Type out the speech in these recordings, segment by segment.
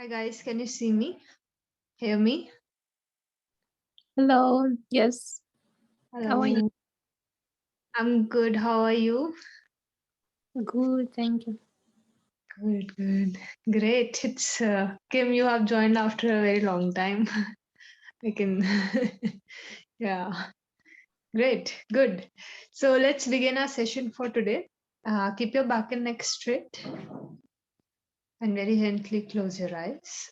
Hi guys, can you see me? Hear me? Hello. Yes. How are you? Hello. I'm good. How are you? Good. Thank you. Good. Great. It's Kim, you have joined after a very long time. I can yeah. Great. Good. So let's begin our session for today. Keep your back and neck straight and very gently close your eyes.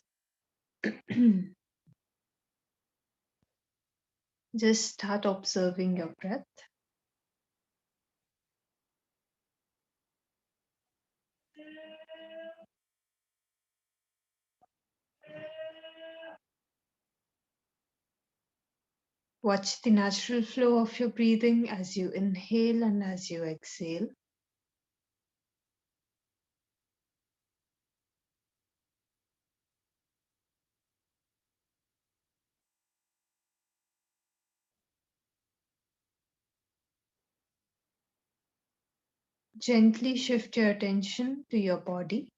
Just start observing your breath. Watch the natural flow of your breathing as you inhale and as you exhale. Gently shift your attention to your body.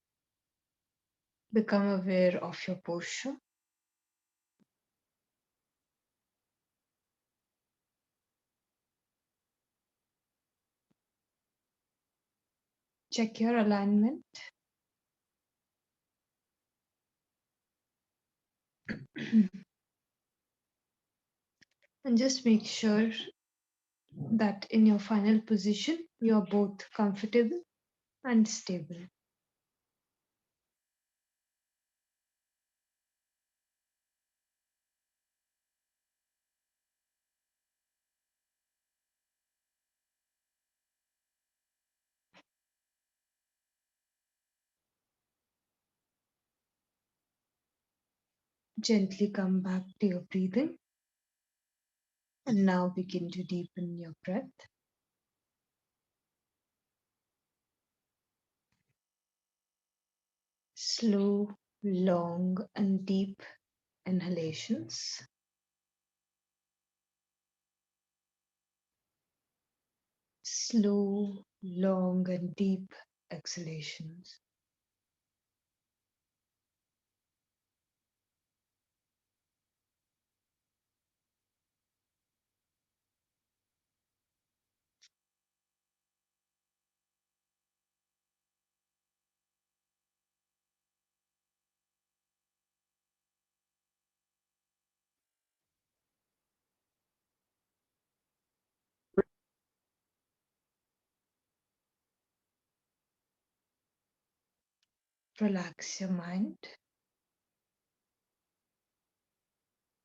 Become aware of your posture. Check your alignment. And just make sure that in your final position, you are both comfortable and stable. Gently come back to your breathing. And now begin to deepen your breath. Slow, long, and deep inhalations. Slow, long, and deep exhalations. Relax your mind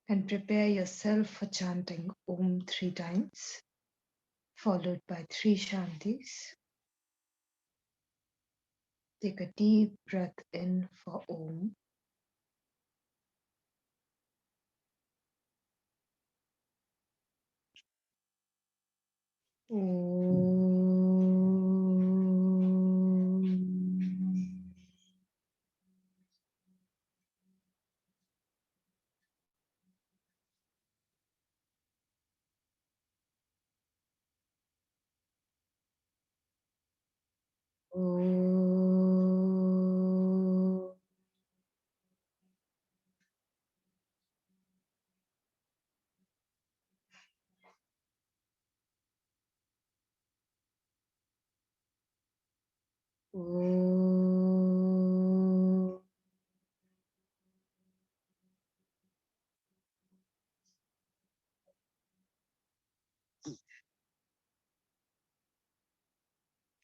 and prepare yourself for chanting Om 3 times, followed by 3 Shantis. Take a deep breath in for Om.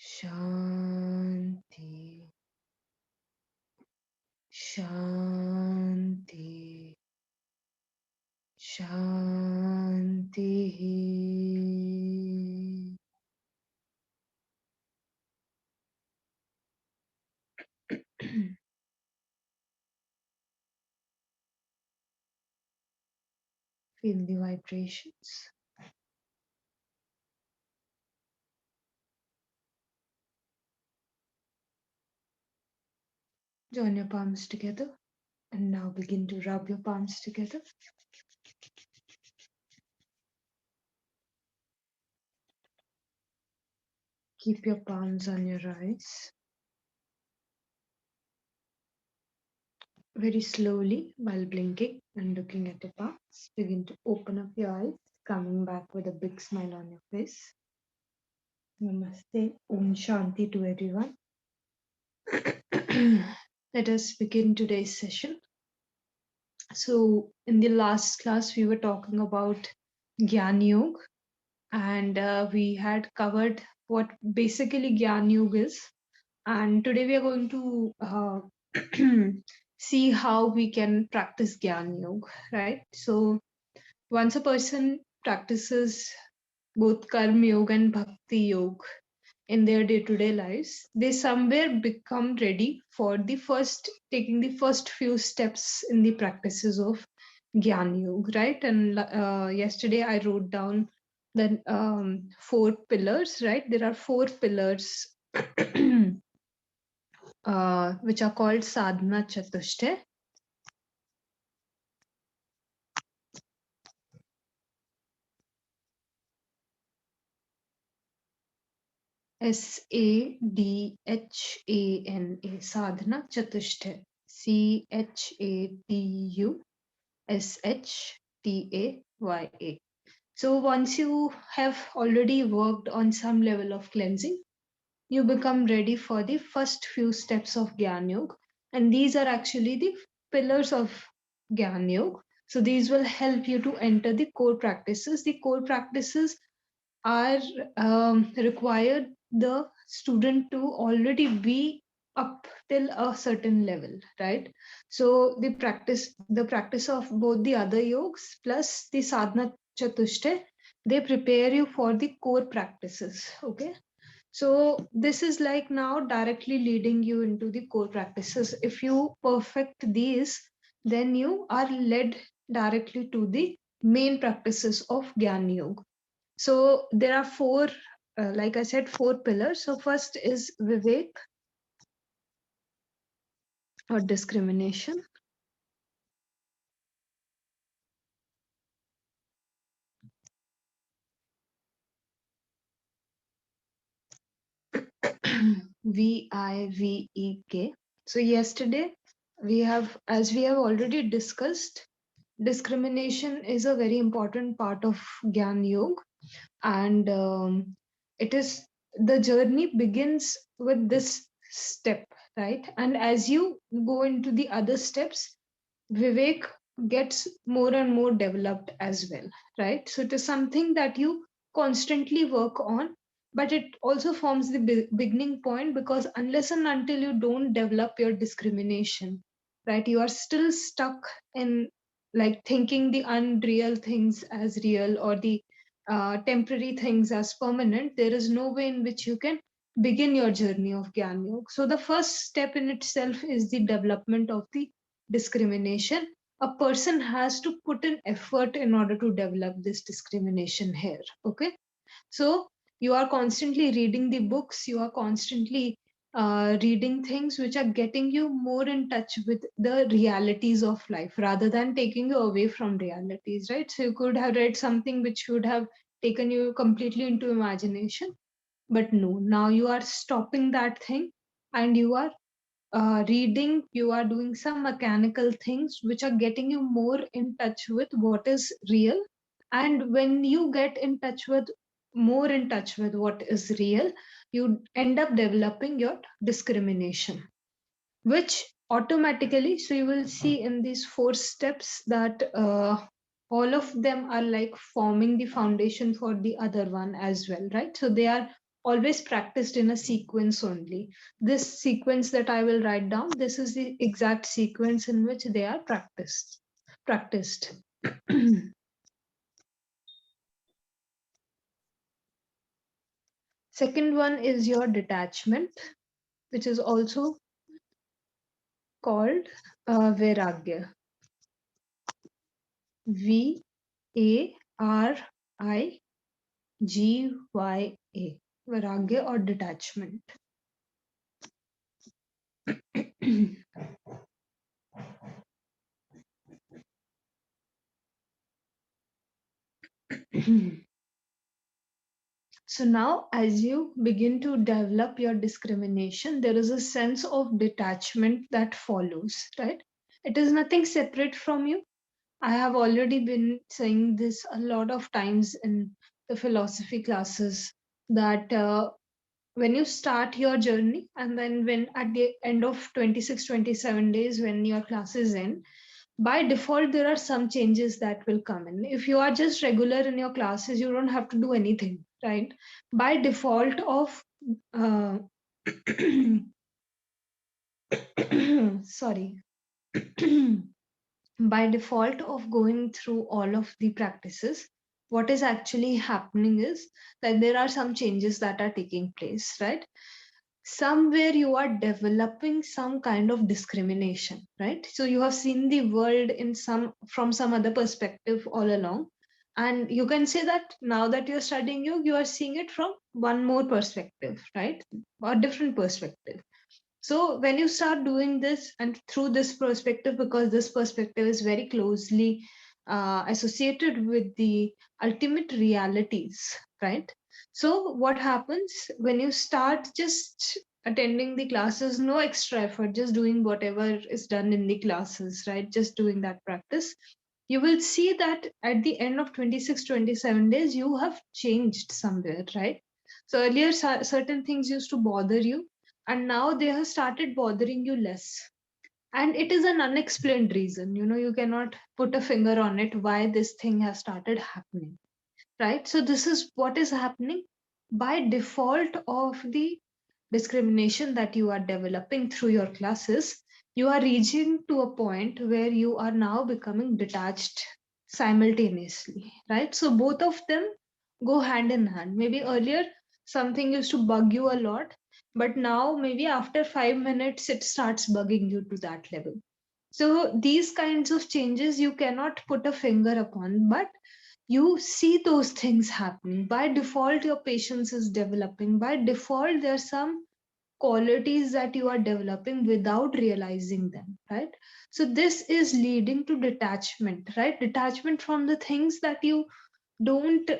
Shanti, Shanti, Shanti. Feel the vibrations. Join your palms together and now begin to rub your palms together. Keep your palms on your eyes. very slowly while blinking and looking at your palms. Begin to open up your eyes, coming back with a big smile on your face. Namaste. Om Shanti to everyone. Let us begin today's session. So, in the last class, we were talking about Gyan Yoga, and we had covered what basically Gyan Yoga is. And today we are going to see how we can practice Gyan Yoga, right? So, once a person practices both Karma Yoga and Bhakti Yoga in their day-to-day lives, they somewhere become ready for the first taking the first few steps in the practices of Gyan Yoga, right? And yesterday I wrote down the four pillars, right? There are four pillars which are called Sadhana Chatushte. SADHANA, Sadhana Chatushte. CHATUSHTAYA. So once you have already worked on some level of cleansing, you become ready for the first few steps of Gyan Yoga. And these are actually the pillars of Gyan Yoga. So these will help you to enter the core practices. The core practices are required the student to already be up till a certain level, right? So the practice of both the other yogs plus the sadhana chatushte, they prepare you for the core practices. Okay, so this is like now directly leading you into the core practices. If you perfect these, then you are led directly to the main practices of Gyan Yoga. So there are four, like I said, four pillars. So first is Vivek or discrimination. Vivek. So yesterday as we have already discussed, discrimination is a very important part of Gyan Yoga, and it is the journey begins with this step, right? And as you go into the other steps, Vivek gets more and more developed as well, right? So it is something that you constantly work on, but it also forms the beginning point, because unless and until you don't develop your discrimination, right, you are still stuck in like thinking the unreal things as real, or the temporary things as permanent. There is no way in which you can begin your journey of Gyan Yoga. So the first step in itself is the development of the discrimination. A person has to put in effort in order to develop this discrimination here. Okay, so you are constantly reading the books, you are constantly reading things which are getting you more in touch with the realities of life rather than taking you away from realities, right? So you could have read something which would have taken you completely into imagination, but no, now you are stopping that thing, and you are reading, you are doing some mechanical things which are getting you more in touch with what is real. And when you get in touch with more in touch with what is real, you end up developing your discrimination, which automatically, so you will see in these four steps that all of them are like forming the foundation for the other one as well, right? So they are always practiced in a sequence only. This sequence that I will write down, this is the exact sequence in which they are practiced. Second one is your detachment, which is also called vairagya. VARIGYA, vairagya or detachment. So now, as you begin to develop your discrimination, there is a sense of detachment that follows, right? It is nothing separate from you. I have already been saying this a lot of times in the philosophy classes that when you start your journey, and then when at the end of 26, 27 days, when your classes end, by default, there are some changes that will come in. If you are just regular in your classes, you don't have to do anything, right? By default of, uh, sorry. By default of going through all of the practices, what is actually happening is that there are some changes that are taking place, right? Somewhere you are developing some kind of discrimination, right? So you have seen the world in some from some other perspective all along, and you can say that now that you're studying you are seeing it from one more perspective, right? Or different perspective. So when you start doing this and through this perspective, because this perspective is very closely associated with the ultimate realities, right? So what happens when you start just attending the classes, no extra effort, just doing whatever is done in the classes, right? Just doing that practice, you will see that at the end of 26, 27 days, you have changed somewhere, right? So earlier, certain things used to bother you, and now they have started bothering you less. And it is an unexplained reason. You cannot put a finger on it why this thing has started happening, right? So this is what is happening by default of the discrimination that you are developing through your classes. You are reaching to a point where you are now becoming detached simultaneously, right? So both of them go hand in hand. Maybe earlier something used to bug you a lot, but now maybe after 5 minutes it starts bugging you to that level. So these kinds of changes you cannot put a finger upon, but you see those things happening. By default, your patience is developing. By default, there are some qualities that you are developing without realizing them, right? So this is leading to detachment, right? Detachment from the things that you don't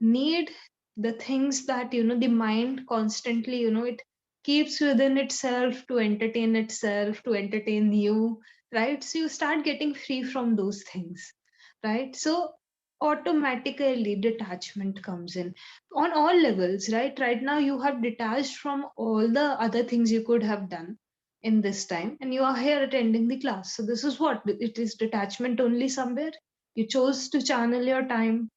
need, the things that the mind constantly it keeps within itself to entertain you, right? So you start getting free from those things, right? So automatically detachment comes in on all levels, right now you have detached from all the other things you could have done in this time, and you are here attending the class. So this is what it is, detachment only. Somewhere you chose to channel your time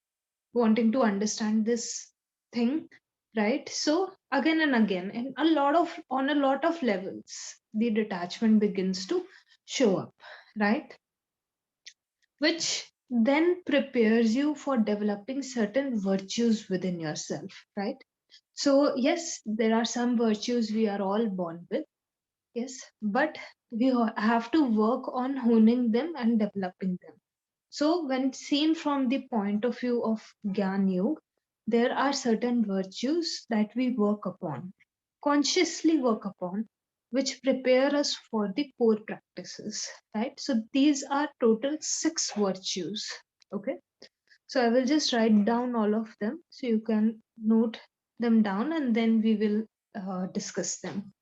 wanting to understand this thing, right? So again and again, and on a lot of levels, the detachment begins to show up, right? Which then prepares you for developing certain virtues within yourself, right? So yes, there are some virtues we are all born with, yes, but we have to work on honing them and developing them. So, when seen from the point of view of Gyan Yoga, there are certain virtues that we work upon, consciously work upon, which prepare us for the core practices, right? So, these are total six virtues. Okay. So, I will just write down all of them so you can note them down, and then we will discuss them.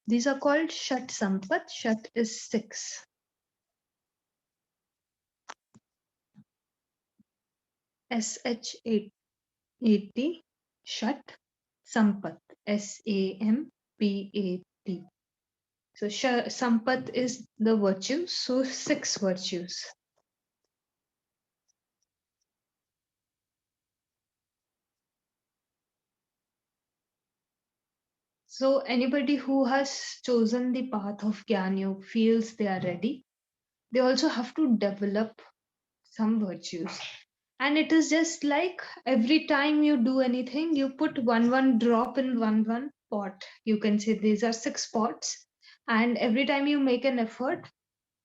These are called Shat Sampat. Shat is six. SH8 80, Shat Sampat, SAMPAT. So Sampat is the virtue, so six virtues. So anybody who has chosen the path of Gyan Yoga feels they are ready. They also have to develop some virtues. And it is just like every time you do anything, you put one drop in one pot. You can say these are six pots. And every time you make an effort,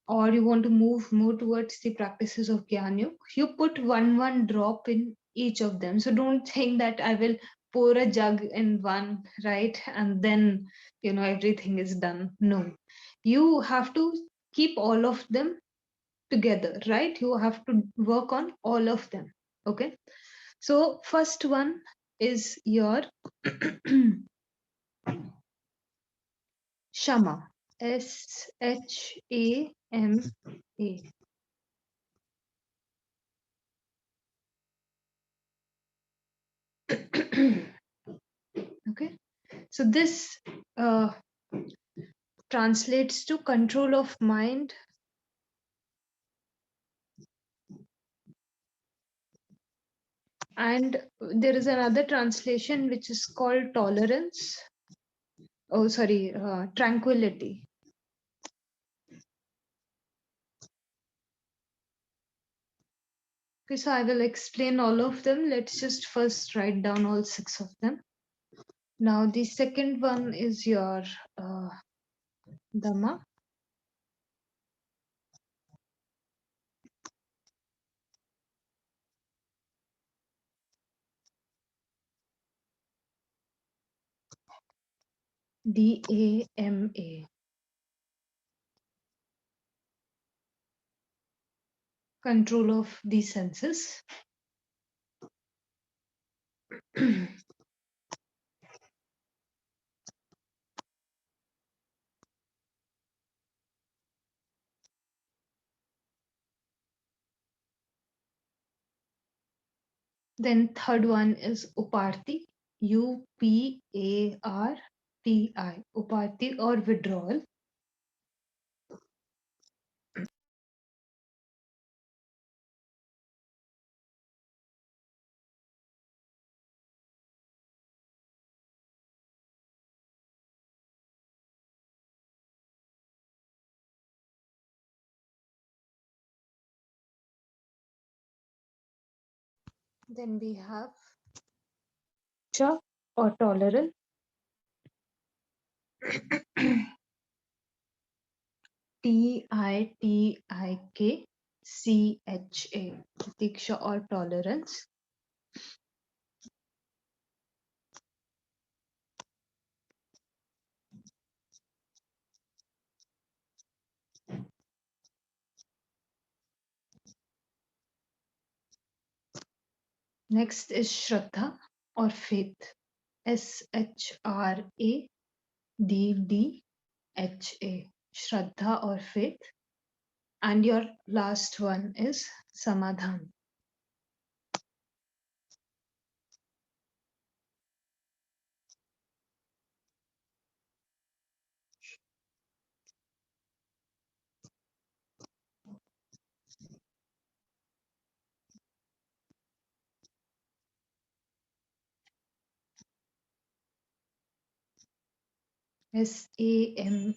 or you want to move more towards the practices of Gyan Yoga, you put one drop in each of them. So don't think that I will pour a jug in one, right? And then, everything is done. No, you have to keep all of them together, right? You have to work on all of them. Okay. So first one is your Shama. SHAMA. Okay. So this translates to control of mind. And there is another translation which is called tolerance. Oh, sorry, tranquility. Okay, so I will explain all of them. Let's just first write down all 6 of them. Now, the second one is your Dhamma. DAMA. Control of the senses. Then third one is Uparti. UPARTI. Uparti or withdrawal. Then we have Cha or tolerant. TITIKCHA. Tiksha or tolerance. Next is Shraddha or faith. SHRADDHA. Shraddha or faith. And your last one is Samadhan. SAMADHAN.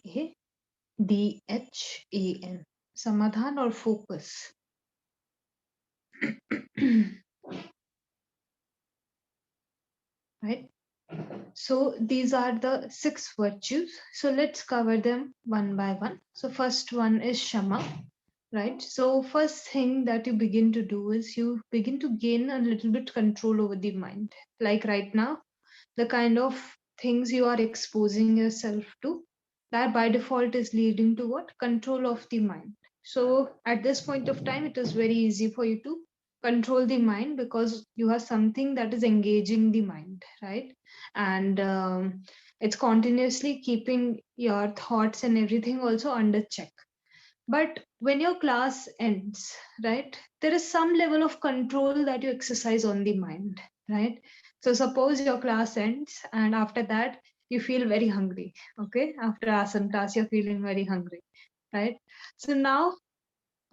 Samadhan or focus. Right? So these are the 6 virtues. So let's cover them one by one. So first one is Shama, right? So first thing that you begin to do is you begin to gain a little bit control over the mind. Like right now, the kind of things you are exposing yourself to, that by default is leading to what? Control of the mind. So at this point of time, it is very easy for you to control the mind because you have something that is engaging the mind, right? And it's continuously keeping your thoughts and everything also under check. But when your class ends, right, there is some level of control that you exercise on the mind, right? So suppose your class ends and after that you feel very hungry. Okay, after asana class you're feeling very hungry, right? So now,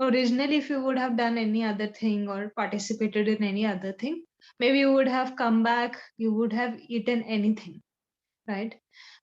originally if you would have done any other thing or participated in any other thing, maybe you would have come back, you would have eaten anything, right?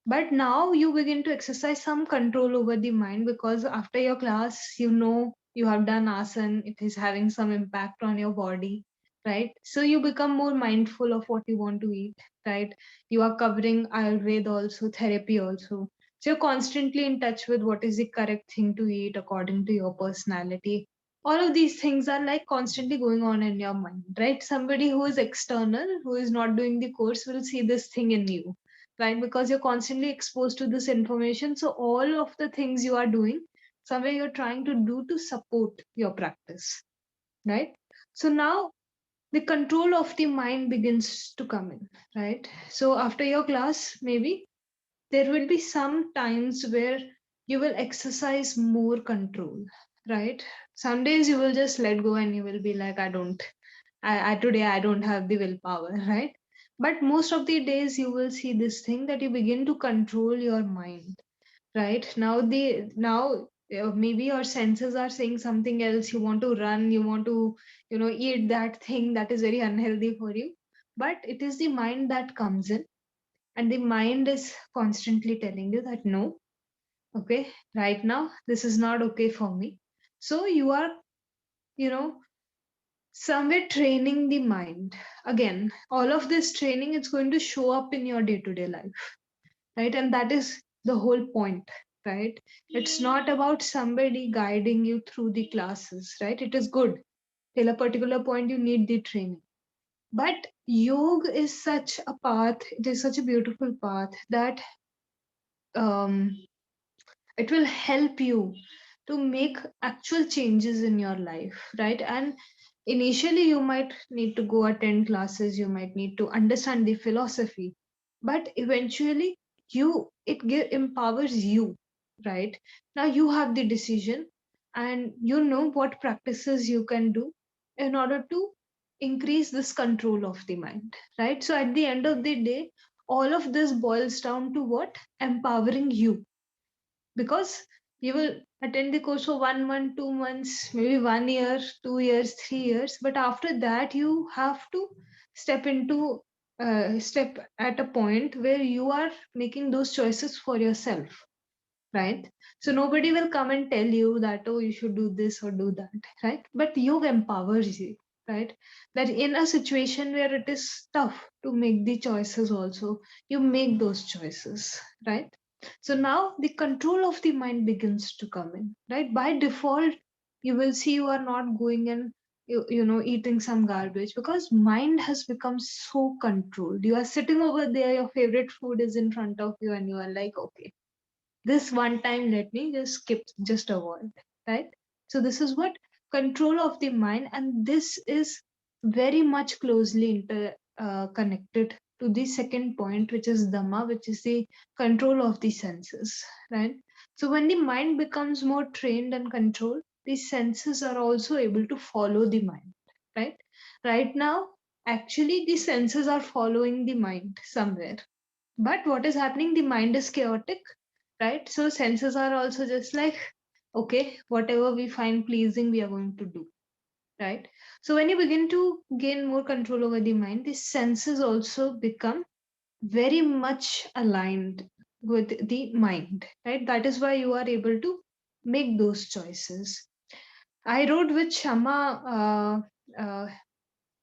But now you begin to exercise some control over the mind because after your class, you know you have done asana, it is having some impact on your body, right? So you become more mindful of what you want to eat, right? You are covering Ayurveda also, therapy also. So you're constantly in touch with what is the correct thing to eat according to your personality. All of these things are like constantly going on in your mind, right? Somebody who is external, who is not doing the course, will see this thing in you, right? Because you're constantly exposed to this information. So all of the things you are doing, somewhere you're trying to do to support your practice, right? So now the control of the mind begins to come in, right? So after your class, maybe there will be some times where you will exercise more control, right? Some days you will just let go and you will be like, I today I don't have the willpower, right? But most of the days you will see this thing that you begin to control your mind, right? Now maybe your senses are saying something else. You want to run, you want to, eat that thing that is very unhealthy for you. But it is the mind that comes in, and the mind is constantly telling you that no, okay, right now this is not okay for me. So you are, you know somewhere training the mind. Again, all of this training is going to show up in your day to day life, right? And that is the whole point, right? It's not about somebody guiding you through the classes, right? It is good till a particular point you need the training, but yoga is such a path, it is such a beautiful path that um, it will help you to make actual changes in your life, right? And initially you might need to go attend classes, you might need to understand the philosophy, but eventually empowers you, right? Now you have the decision, and you know what practices you can do in order to increase this control of the mind, right? So at the end of the day, all of this boils down to what? Empowering you. Because you will attend the course for 1 month, 2 months, maybe 1 year, 2 years, 3 years, but after that you have to step into step at a point where you are making those choices for yourself, right? So nobody will come and tell you that, oh, you should do this or do that, right? But yoga empowers you, right? That in a situation where it is tough to make the choices, also you make those choices, right? So now the control of the mind begins to come in, right? By default, you will see you are not going and eating some garbage because mind has become so controlled. You are sitting over there, your favorite food is in front of you, and you are like, okay, this one time let me just skip, just avoid, right? So this is what control of the mind, and this is very much closely connected to the second point, which is dhamma, which is the control of the senses, right? So when the mind becomes more trained and controlled, the senses are also able to follow the mind, right? Right now, actually the senses are following the mind somewhere, but what is happening? The mind is chaotic, right? So senses are also just like, okay, whatever we find pleasing, we are going to do, right? So when you begin to gain more control over the mind, the senses also become very much aligned with the mind, right? That is why you are able to make those choices. I wrote with Shama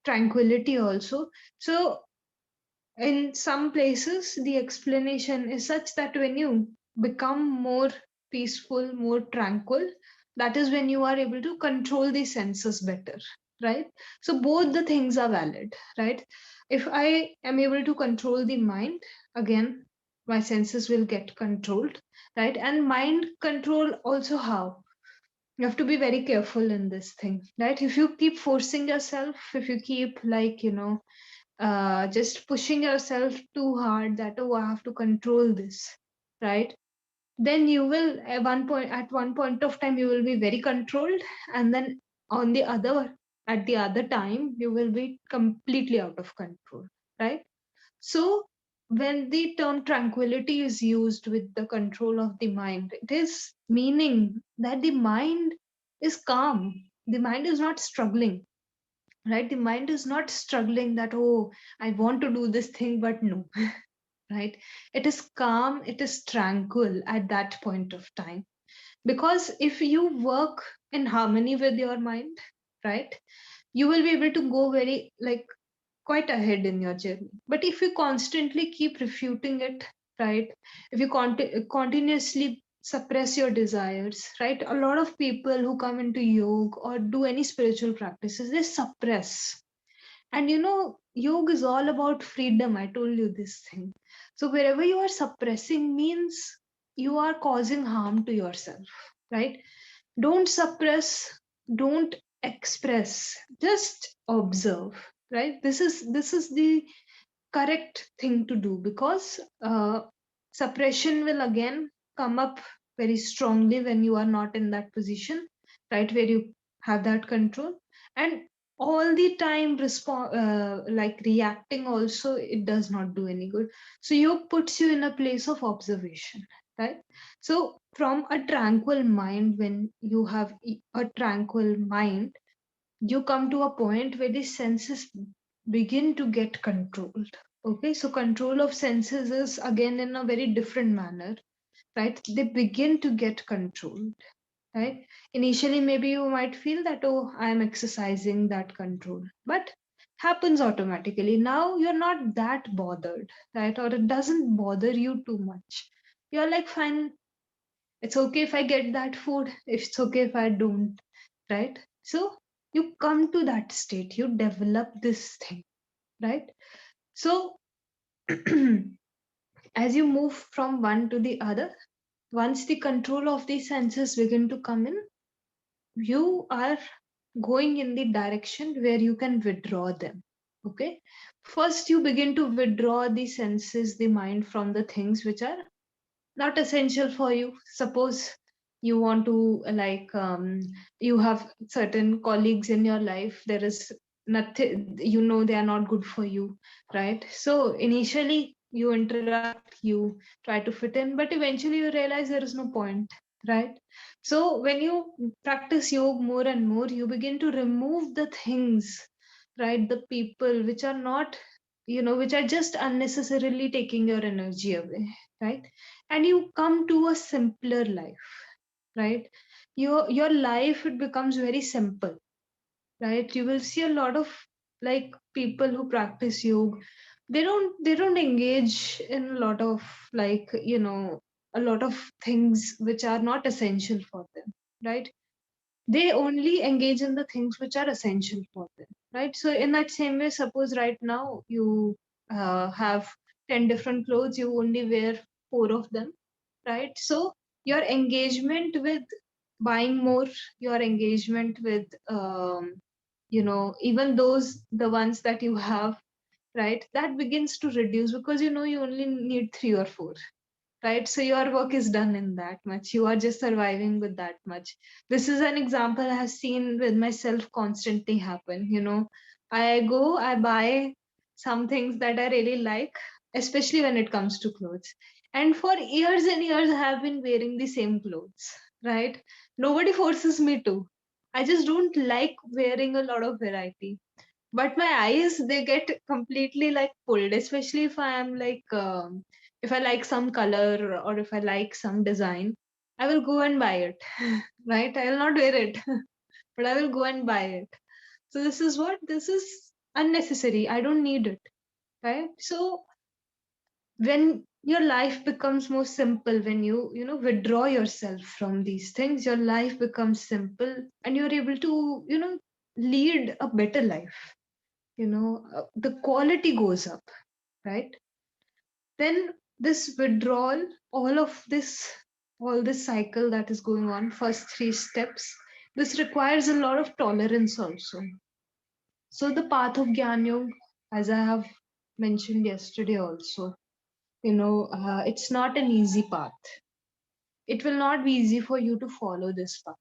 tranquility also. So in some places the explanation is such that when you become more peaceful, more tranquil, that is when you are able to control the senses better, right? So both the things are valid, right? If I am able to control the mind, again my senses will get controlled, right? And mind control also, how? You have to be very careful in this thing, right? If you keep forcing yourself, if you keep like, just pushing yourself too hard that, oh, I have to control this, right? Then you will at one point of time you will be very controlled, and then on the other at the other time you will be completely out of control, right? So when the term tranquility is used with the control of the mind, it is meaning that the mind is calm, the mind is not struggling, right? The mind is not struggling that, oh, I want to do this thing but no, right? It is calm, it is tranquil at that point of time. Because if you work in harmony with your mind, right, you will be able to go very like quite ahead in your journey. But if you constantly keep refuting it, right, if you continuously suppress your desires, right, a lot of people who come into yoga or do any spiritual practices, they suppress. And yoga is all about freedom. I told you this thing. So wherever you are suppressing means you are causing harm to yourself, right? Don't suppress, don't express, just observe, right? This is the correct thing to do, because Suppression will again come up very strongly when you are not in that position, right, where you have that control. And all the time like reacting also, it does not do any good. So yoga puts you in a place of observation, right? So from a tranquil mind, when you have a tranquil mind, you come to a point where the senses begin to get controlled. Okay, so control of senses is again in a very different manner, right? They begin to get controlled, right? Initially maybe you might feel that, oh, I am exercising that control, but happens automatically. Now you're not that bothered, right? Or it doesn't bother you too much. You're like, fine, it's okay if I get that food, it's okay if I don't, right? So you come to that state, you develop this thing, right? So as you move from one to the other, once the control of the senses begin to come in, you are going in the direction where you can withdraw them. Okay, first you begin to withdraw the senses, the mind, from the things which are not essential for you. Suppose you want to you have certain colleagues in your life, there is nothing, they are not good for you, right? So initially you interact, you try to fit in, but eventually you realize there is no point, right? So when you practice yoga more and more, you begin to remove the things, right, the people which are not, which are just unnecessarily taking your energy away, right? And you come to a simpler life, right? Your life, it becomes very simple, right? You will see a lot of like people who practice yoga, they don't engage in a lot of like a lot of things which are not essential for them, right? They only engage in the things which are essential for them, right? So in that same way, suppose right now you have 10 different clothes, you only wear 4 of them, right? So your engagement with buying more, your engagement with even those, the ones that you have, right, that begins to reduce, because you only need 3 or 4, right? So your work is done in that much, you are just surviving with that much. This is an example I have seen with myself constantly happen. I buy some things that I really like, especially when it comes to clothes, and for years and years I have been wearing the same clothes, right? Nobody forces me to. I just don't like wearing a lot of variety, but my eyes, they get completely like pulled, especially if I am like if I like some color or if I like some design, I will go and buy it. Right, I will not wear it, but I will go and buy it. So this is unnecessary, I don't need it, right? So when your life becomes more simple, when you withdraw yourself from these things, your life becomes simple, and you're able to lead a better life. The quality goes up, right? Then this withdrawal, all of this, all this cycle that is going on, first 3 steps, this requires a lot of tolerance also. So the path of Gyan Yoga, as I have mentioned yesterday also, it's not an easy path. It will not be easy for you to follow this path,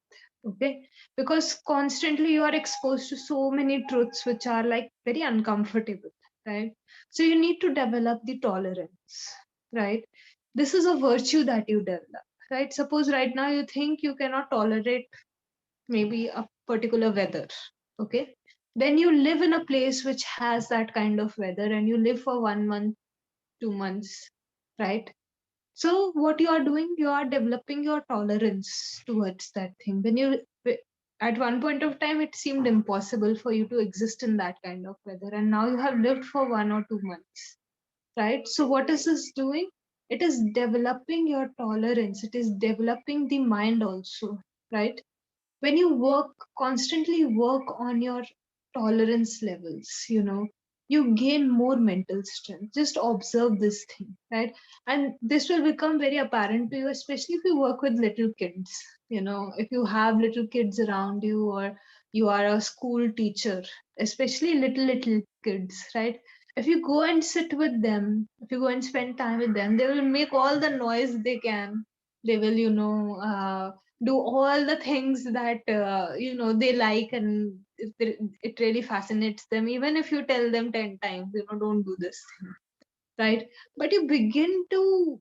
okay? Because constantly you are exposed to so many truths which are like very uncomfortable, right? So you need to develop the tolerance, right? This is a virtue that you develop, right? Suppose right now you think you cannot tolerate maybe a particular weather, okay? Then you live in a place which has that kind of weather, and you live for 1 month, 2 months, right? So what you are doing, you are developing your tolerance towards that thing. At one point of time, it seemed impossible for you to exist in that kind of weather, and now you have lived for 1 or 2 months, right? So what is this doing? It is developing your tolerance. It is developing the mind also, right? When you constantly work on your tolerance levels, you gain more mental strength. Just observe this thing, right? And this will become very apparent to you, especially if you work with little kids. If you have little kids around you, or you are a school teacher, especially little kids, right? If you go and sit with them if you go and spend time with them, they will make all the noise they can. They will, do all the things that they like, and it really fascinates them. Even if you tell them 10 times, don't do this thing, right? But you begin to,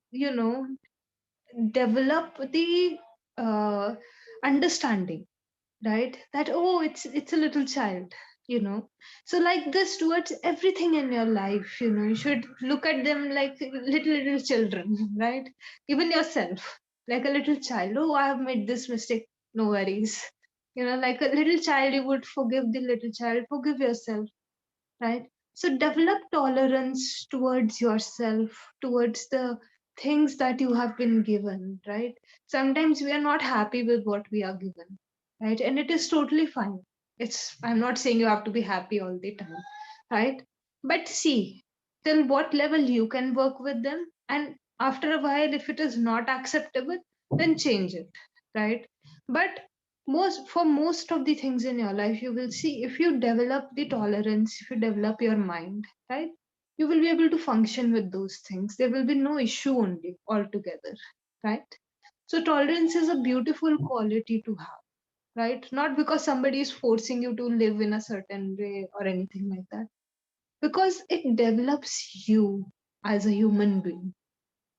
develop the uh, understanding, right? That, oh, it's a little child, you know so like this towards everything in your life. You should look at them like little children, right? Even yourself, like a little child. Oh, I have made this mistake, no worries. Like a little child, you would forgive the little child, forgive yourself, right? So develop tolerance towards yourself, towards the things that you have been given, right? Sometimes we are not happy with what we are given, right? And it is totally fine. I'm not saying you have to be happy all the time, right? But see, till what level you can work with them, and after a while, if it is not acceptable, then change it, right? But most of the things in your life, you will see, if you develop the tolerance, if you develop your mind, right, you will be able to function with those things. There will be no issue only altogether, right? So tolerance is a beautiful quality to have, right? Not because somebody is forcing you to live in a certain way or anything like that, because it develops you as a human being,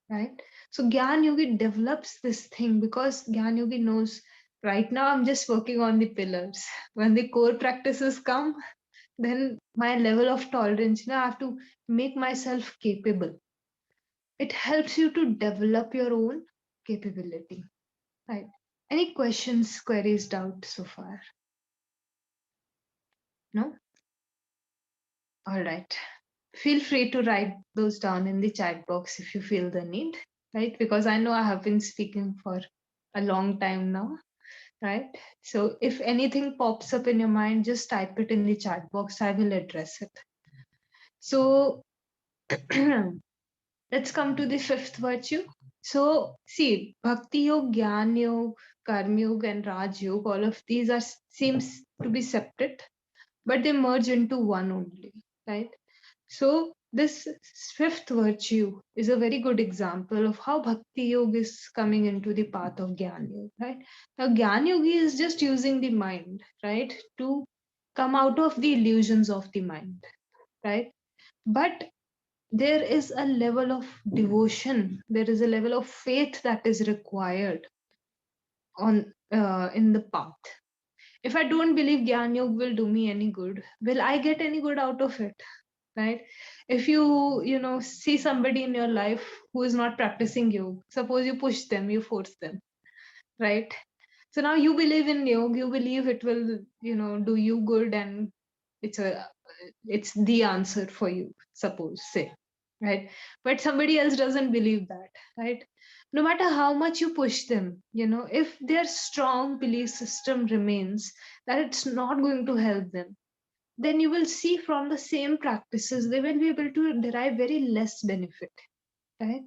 right? So Gyan Yogi develops this thing because Gyan Yogi knows, right now I'm just working on the pillars. When the core practices come, then my level of tolerance, I have to make myself capable. It helps you to develop your own capability, right? Any questions, queries, doubts so far? No? All right. Feel free to write those down in the chat box if you feel the need, right? Because I know I have been speaking for a long time now, right? So if anything pops up in your mind, just type it in the chat box. I will address it. So let's come to the fifth virtue. So see, Bhakti Yoga, Gyan Yoga, Karma Yoga, and Raj Yoga, all of these are seems to be separate, but they merge into one only, right? So this fifth virtue is a very good example of how Bhakti Yoga is coming into the path of Gyan Yoga, right? Now Gyan Yoga is just using the mind, right, to come out of the illusions of the mind, right? But there is a level of devotion, there is a level of faith that is required on in the path. If I don't believe Gyan Yoga will do me any good, will I get any good out of it? Right? If you see somebody in your life who is not practicing yoga, suppose you push them, you force them, right? So now you believe in yoga, you believe it will do you good, and it's a it's the answer for you, suppose, say, right? But somebody else doesn't believe that, right? No matter how much you push them, if their strong belief system remains that it's not going to help them, then you will see from the same practices they will be able to derive very less benefit, right?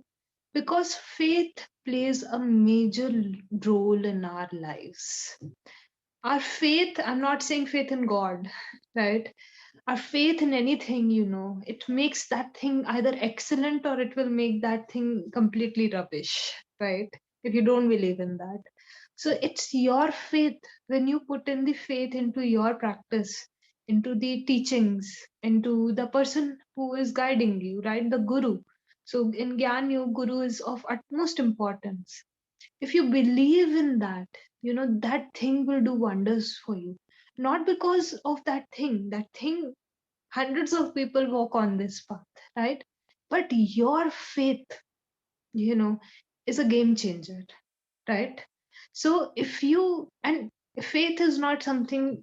Because faith plays a major role in our lives. Our faith, I'm not saying faith in God, right? Our faith in anything, it makes that thing either excellent or it will make that thing completely rubbish, right? If you don't believe in that. So it's your faith. When you put in the faith into your practice, into the teachings, into the person who is guiding you, right? The guru. So in Gyan Yoga, guru is of utmost importance. If you believe in that, that thing will do wonders for you. Not because of that thing, hundreds of people walk on this path, right? But your faith, you know, is a game changer, right? So if you, and faith is not something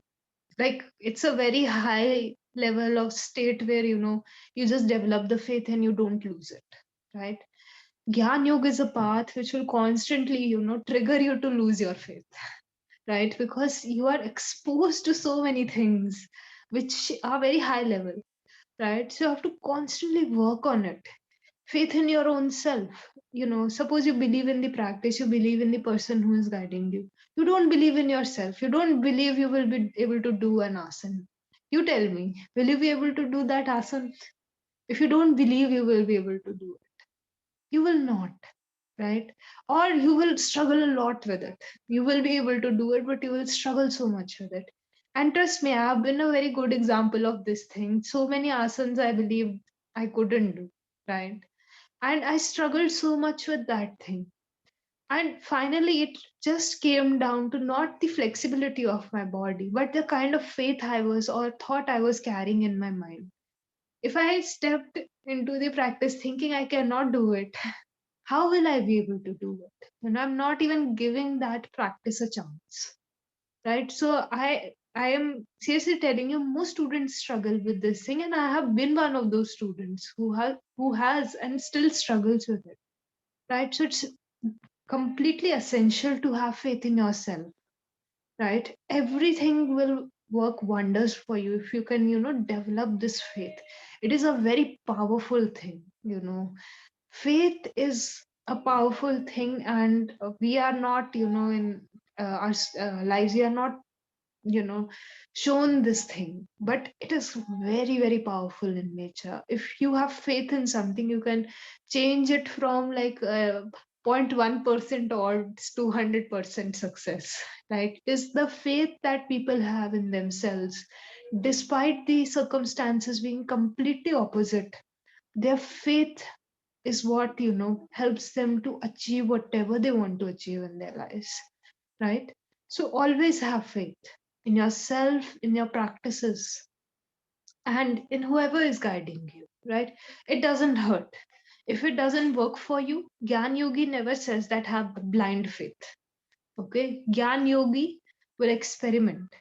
like it's a very high level of state where, you just develop the faith and you don't lose it, right? Gyan Yoga is a path which will constantly, trigger you to lose your faith, right? Because you are exposed to so many things which are very high level, right? So you have to constantly work on it. Faith in your own self. Suppose you believe in the practice, you believe in the person who is guiding you. You don't believe in yourself. You don't believe you will be able to do an asana. You tell me, will you be able to do that asana? If you don't believe you will be able to do it, you will not, right? Or you will struggle a lot with it. You will be able to do it, but you will struggle so much with it. And trust me, I have been a very good example of this thing. So many asanas I believe I couldn't do, right? And I struggled so much with that thing. And finally, it just came down to not the flexibility of my body, but the kind of faith I was or thought I was carrying in my mind. If I stepped into the practice thinking I cannot do it, how will I be able to do it? And I'm not even giving that practice a chance, right? So I am seriously telling you, most students struggle with this thing, and I have been one of those students who has and still struggles with it, right? So it's completely essential to have faith in yourself, right? Everything will work wonders for you if you can, develop this faith. It is a very powerful thing, faith is a powerful thing, and we are not, in our lives, we are not, shown this thing, but it is very, very powerful in nature. If you have faith in something, you can change it from like 0.1% odds to 100% success, right? It is the faith that people have in themselves, despite the circumstances being completely opposite. Their faith is what, helps them to achieve whatever they want to achieve in their lives, right? So always have faith in yourself, in your practices, and in whoever is guiding you, right? It doesn't hurt. If it doesn't work for you, Gyan Yogi never says that have blind faith. Okay? Gyan Yogi will experiment,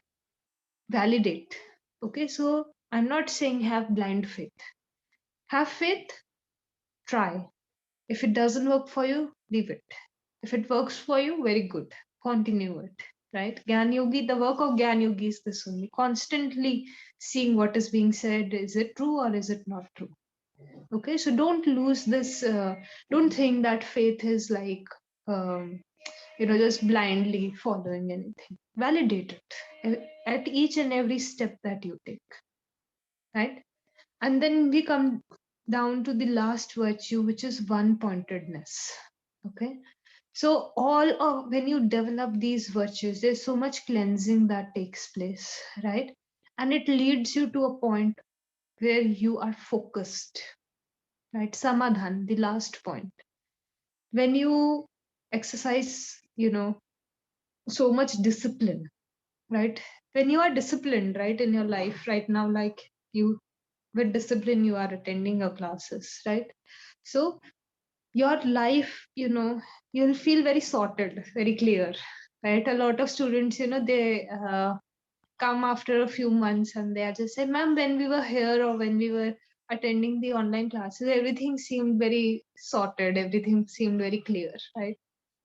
validate. Okay? So I'm not saying have blind faith. Have faith, try. If it doesn't work for you, leave it. If it works for you, very good. Continue it. Right? Gyan Yogi, the work of Gyan Yogi is this only. Constantly seeing what is being said. Is it true or is it not true? Okay, so don't lose this. Don't think that faith is like, um, just blindly following anything. Validate it at each and every step that you take. Right? And then we come down to the last virtue, which is one pointedness. Okay, so all of when you develop these virtues, there's so much cleansing that takes place, right? And it leads you to a point where you are focused, right? Samadhan, the last point. When you exercise, so much discipline, right? When you are disciplined, right, in your life right now, like you, with discipline, you are attending your classes, right? So your life, you'll feel very sorted, very clear, right? A lot of students, they come after a few months and they are just say, ma'am, when we were here or when we were attending the online classes, everything seemed very sorted, everything seemed very clear, right?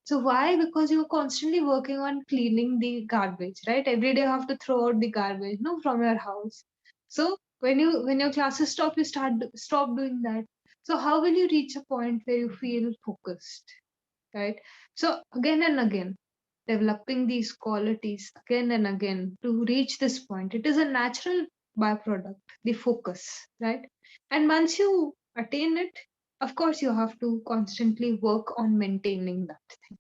So why? Because you are constantly working on cleaning the garbage, right? Every day you have to throw out the garbage, no, from your house. So when your classes stop, you stop doing that. So how will you reach a point where you feel focused, right? So again and again, developing these qualities again and again to reach this point. It is a natural byproduct, the focus, right? And once you attain it, of course, you have to constantly work on maintaining that thing,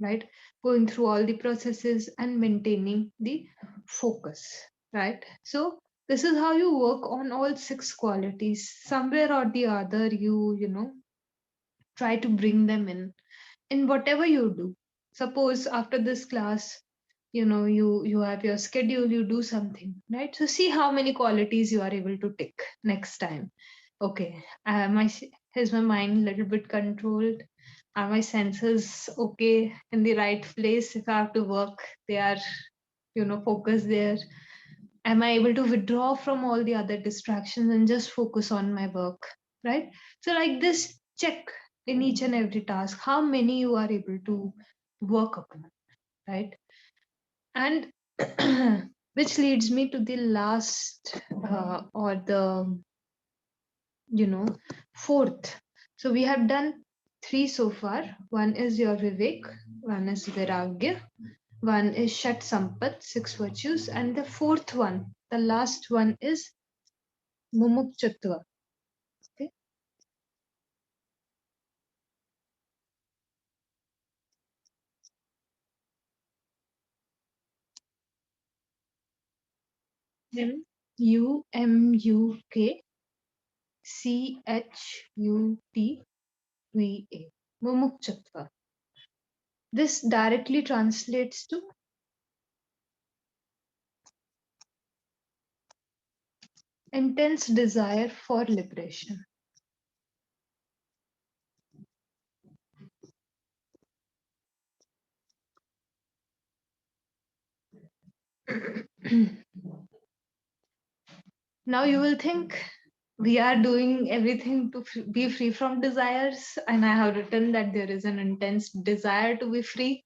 right? Going through all the processes and maintaining the focus, right? So this is how you work on all six qualities. Somewhere or the other, you try to bring them in whatever you do. Suppose after this class, you have your schedule, you do something, right? So see how many qualities you are able to tick next time. Okay, is my mind a little bit controlled? Are my senses okay in the right place? If I have to work, they are, focused there. Am I able to withdraw from all the other distractions and just focus on my work, right? So like this, check in each and every task how many you are able to work upon, right? And which leads me to the last or the, you know fourth. So we have done three so far. One is your vivek, one is viragya, one is shat sampat, six virtues, and the fourth one, the last one, is mumukchatva, 𝐬𝐬𝐾𝐶HUTVA. Mumukshutva. This directly translates to intense desire for liberation. Now you will think we are doing everything to be free from desires, and I have written that there is an intense desire to be free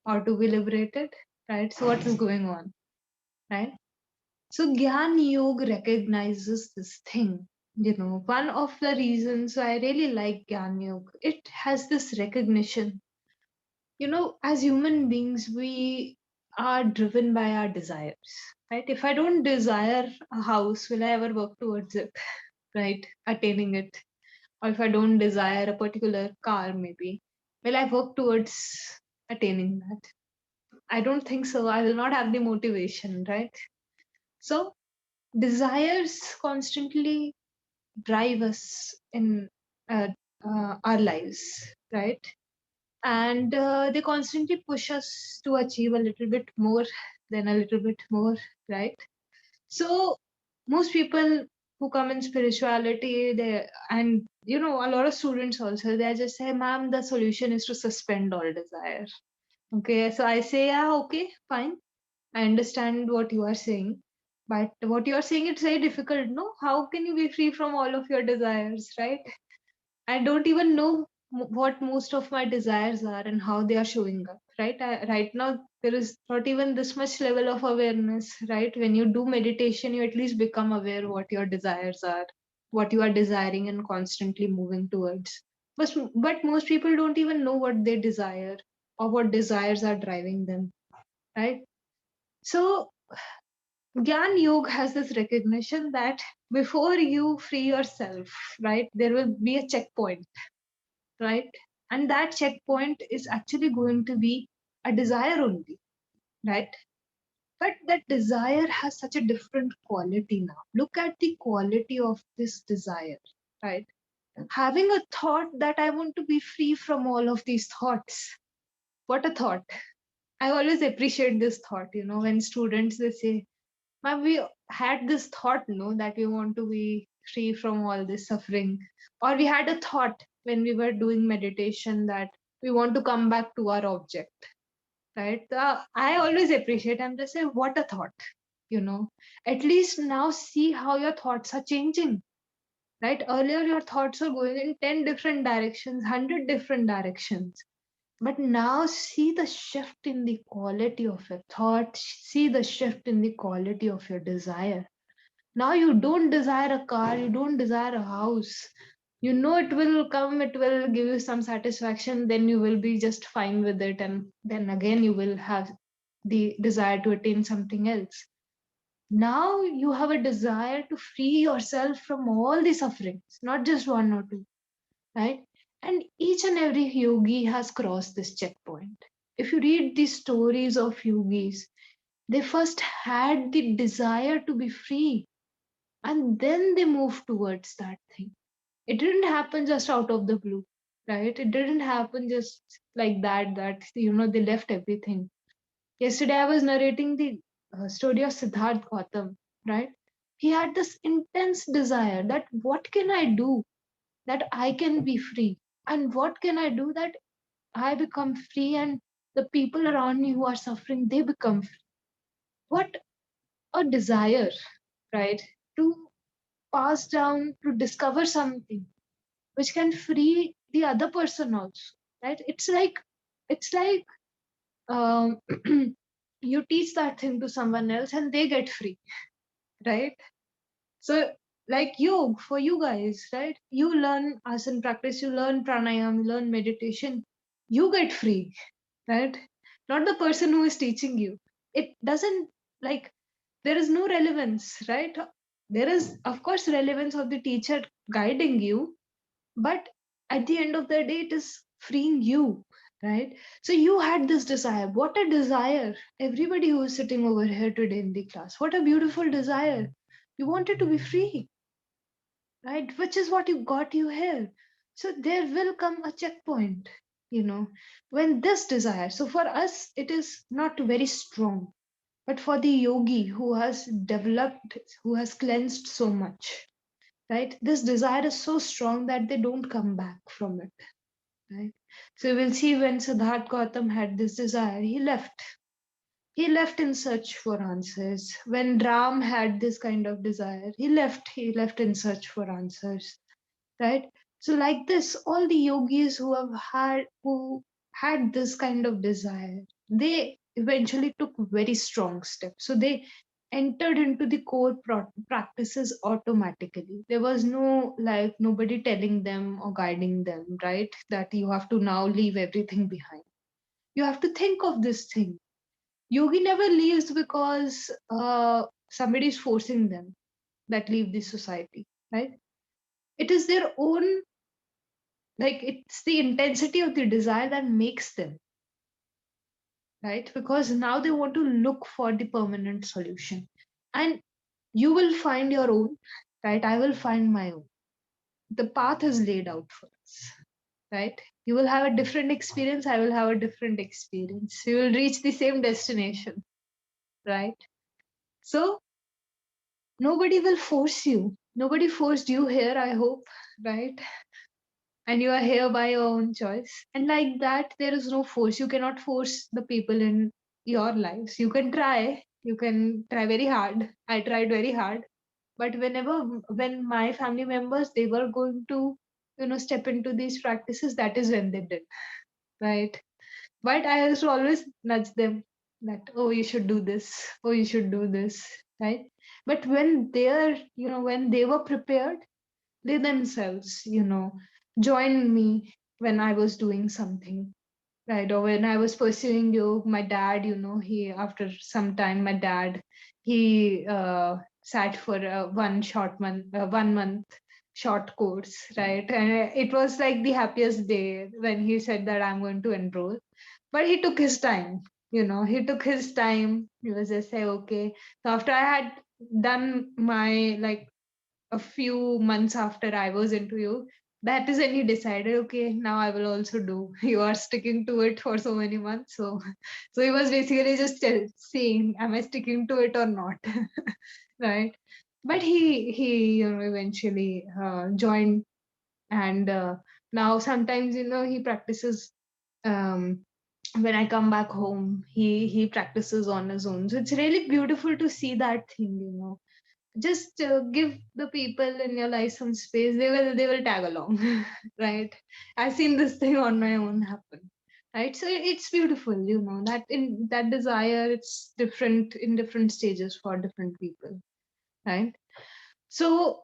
or to be liberated, right? So what is going on, right? So Gyan Yoga recognizes this thing. One of the reasons I really like Gyan Yoga, it has this recognition. As human beings, we are driven by our desires, right? If I don't desire a house, will I ever work towards it, right? Attaining it. Or if I don't desire a particular car, maybe, will I work towards attaining that? I don't think so. I will not have the motivation, right? So desires constantly drive us in uh, our lives, right? And they constantly push us to achieve a little bit more, then a little bit more, right? So most people who come in spirituality, they and a lot of students also, they just say, "Ma'am, the solution is to suspend all desire." Okay, so I say, yeah, okay, fine. I understand what you are saying, but what you are saying, it's very difficult. No, how can you be free from all of your desires, right? I don't even know what most of my desires are and how they are showing up, right? Right now, there is not even this much level of awareness, right? When you do meditation, you at least become aware what your desires are, what you are desiring and constantly moving towards. But most people don't even know what they desire or what desires are driving them, right? So Gyan Yoga has this recognition that before you free yourself, right, there will be a checkpoint, right? And that checkpoint is actually going to be a desire only, right? But that desire has such a different quality now. Look at the quality of this desire, right? Having a thought that I want to be free from all of these thoughts. What a thought. I always appreciate this thought, when students they say, "Ma'am, we had this thought, no, that we want to be free from all this suffering." Or we had a thought when we were doing meditation that we want to come back to our object, right? I always appreciate, I'm just saying, what a thought, you know. At least now see how your thoughts are changing, right? Earlier, your thoughts were going in 10 different directions, 100 different directions. But now see the shift in the quality of your thought, see the shift in the quality of your desire. Now you don't desire a car, you don't desire a house. You know it will come, it will give you some satisfaction, then you will be just fine with it, and then again you will have the desire to attain something else. Now you have a desire to free yourself from all the sufferings, not just one or two, right? And each and every yogi has crossed this checkpoint. If you read the stories of yogis, they first had the desire to be free and then they moved towards that thing. It didn't happen just out of the blue, right? It didn't happen just like that they left everything. Yesterday I was narrating the story of Siddharth Gautam, right? He had this intense desire that what can I do that I can be free, and what can I do that I become free and the people around me who are suffering, they become free. What a desire, right? To pass down, to discover something which can free the other person also, right? It's like um, you teach that thing to someone else and they get free, right? So like yoga for you guys, right? You learn asana practice, you learn pranayam, you learn meditation, you get free, right? Not the person who is teaching you. It doesn't, like, there is no relevance, right? There is of course relevance of the teacher guiding you, but at the end of the day it is freeing you, right? So you had this desire. What a desire! Everybody who is sitting over here today in the class, what a beautiful desire. You wanted to be free, right? Which is what you got you here. So there will come a checkpoint, you know, when this desire. So for us, it is not very strong, but for the yogi who has developed, who has cleansed so much, right? This desire is so strong that they don't come back from it, right? So we'll see when Siddharth Gautam had this desire, he left. He left in search for answers. When Ram had this kind of desire, he left. He left in search for answers, right? So like this, all the yogis who had this kind of desire, they eventually took very strong steps. So they entered into the core practices automatically. There was no, like, nobody telling them or guiding them, right, that you have to now leave everything behind. You have to think of this thing. Yogi never leaves because somebody is forcing them that leave this society, right? It is their own, like, it's the intensity of the desire that makes them, right? Because now they want to look for the permanent solution. And you will find your own, right? I will find my own. The path is laid out for us, right? You will have a different experience, I will have a different experience. You will reach the same destination, right? So nobody will force you. Nobody forced you here, I hope, right? And you are here by your own choice. And like that, there is no force. You cannot force the people in your lives. You can try very hard. I tried very hard. But when my family members, they were going to, step into these practices, that is when they did, right? But I used to always nudge them that, oh, you should do this. Oh, you should do this, right? But when they were prepared, they themselves, joined me when I was doing something, right? Or when I was pursuing yoga, my dad, he, after some time, my dad, he sat for a 1 month short course, right? And it was like the happiest day when he said that I'm going to enroll. But he took his time, he took his time. He was just say, okay. So after I had done my, like, a few months after I was into you, that is when he decided, okay, now I will also do. You are sticking to it for so many months. So he was basically just seeing, am I sticking to it or not? Right. But he eventually joined. And now sometimes, he practices, um, when I come back home, he practices on his own. So it's really beautiful to see that thing, just give the people in your life some space. They will tag along. Right? I've seen this thing on my own happen, right? So it's beautiful, that in that desire, it's different in different stages for different people, right? So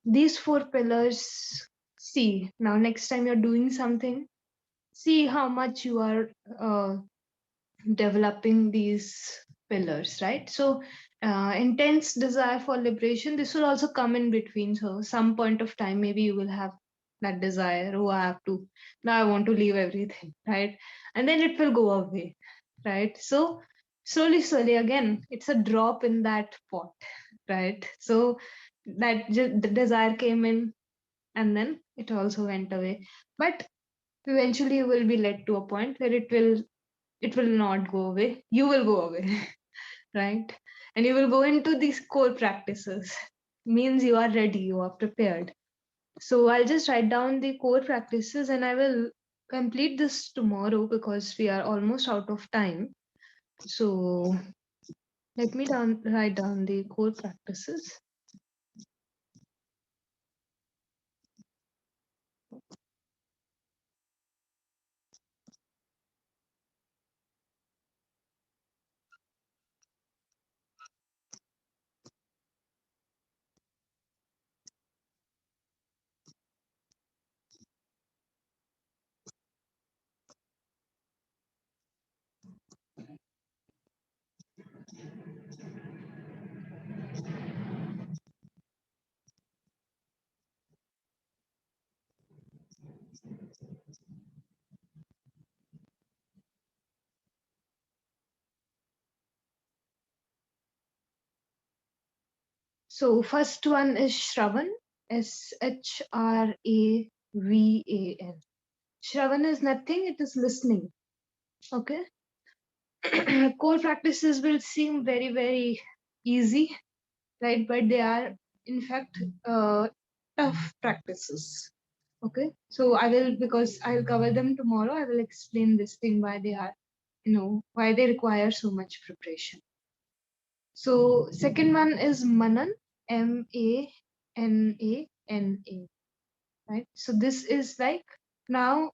these four pillars, see, now next time you're doing something, see how much you are developing these pillars, right? So, intense desire for liberation, this will also come in between. So, some point of time, maybe you will have that desire, oh, I have to, now I want to leave everything, right? And then it will go away, right? So, slowly, again, it's a drop in that pot, right? So, the desire came in and then it also went away. But eventually, you will be led to a point where it will not go away. You will go away, right? And you will go into these core practices. Means you are ready, you are prepared. So I'll just write down the core practices and I will complete this tomorrow because we are almost out of time. So let me write down the core practices. So first one is Shravan, Shravan. Shravan is nothing, it is listening. Okay. Core practices will seem very, very easy, right? But they are, in fact, tough practices. Okay. So I will, because I'll cover them tomorrow, I will explain this thing why they are, why they require so much preparation. So second one is Manan, Manana, right? So this is like, now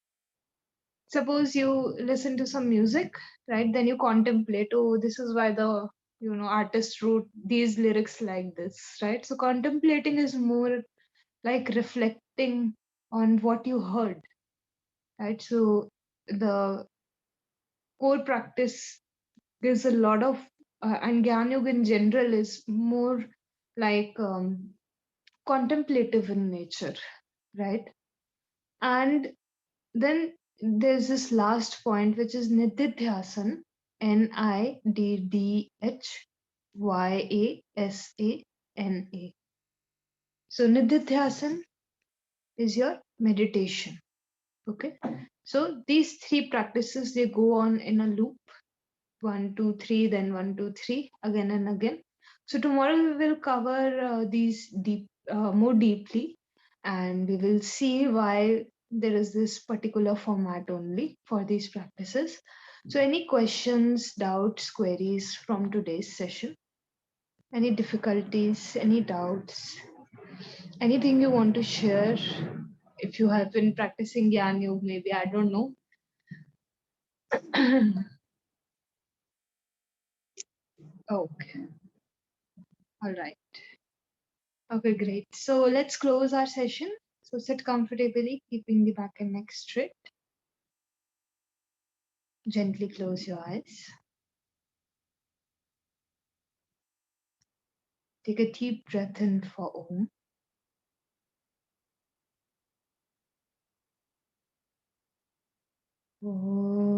suppose you listen to some music, right? Then you contemplate, oh, this is why the artist wrote these lyrics like this, right? So contemplating is more like reflecting on what you heard, right? So the core practice gives a lot of and Gyan Yoga in general is more like contemplative in nature, right? And then there's this last point, which is Nididhyasan, Nididhyasan. So Nididhyasan is your meditation. Okay. So these three practices, they go on in a loop, 1, 2, 3, then 1, 2, 3, again and again. So tomorrow we will cover these more deeply, and we will see why there is this particular format only for these practices. So any questions, doubts, queries from today's session? Any difficulties, any doubts, anything you want to share? If you have been practicing Gyan Yoga, maybe, I don't know. Okay. All right. Okay, great. So let's close our session. So sit comfortably, keeping the back and neck straight. Gently close your eyes. Take a deep breath in for Om. Om.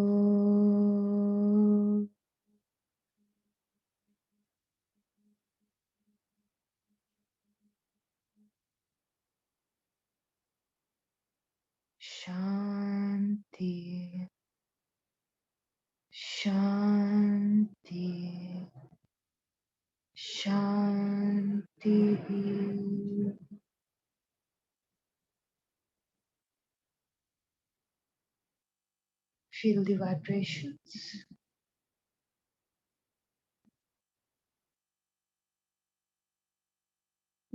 Shanti. Shanti. Shanti. Feel the vibrations.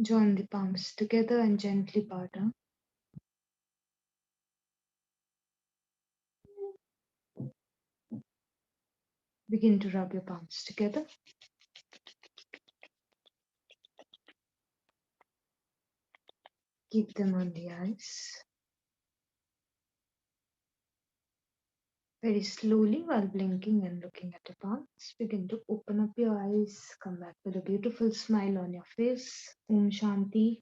Join the palms together and gently bow down. Begin to rub your palms together. Keep them on the eyes. Very slowly, while blinking and looking at your palms, begin to open up your eyes. Come back with a beautiful smile on your face. Om Shanti.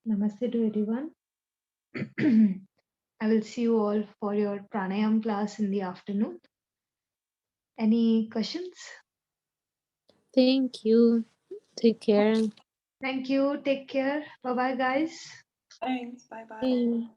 Namaste to everyone. I will see you all for your pranayam class in the afternoon. Any questions? Thank you. Take care. Thank you. Take care. Bye bye, guys. Thanks. Bye bye. Bye.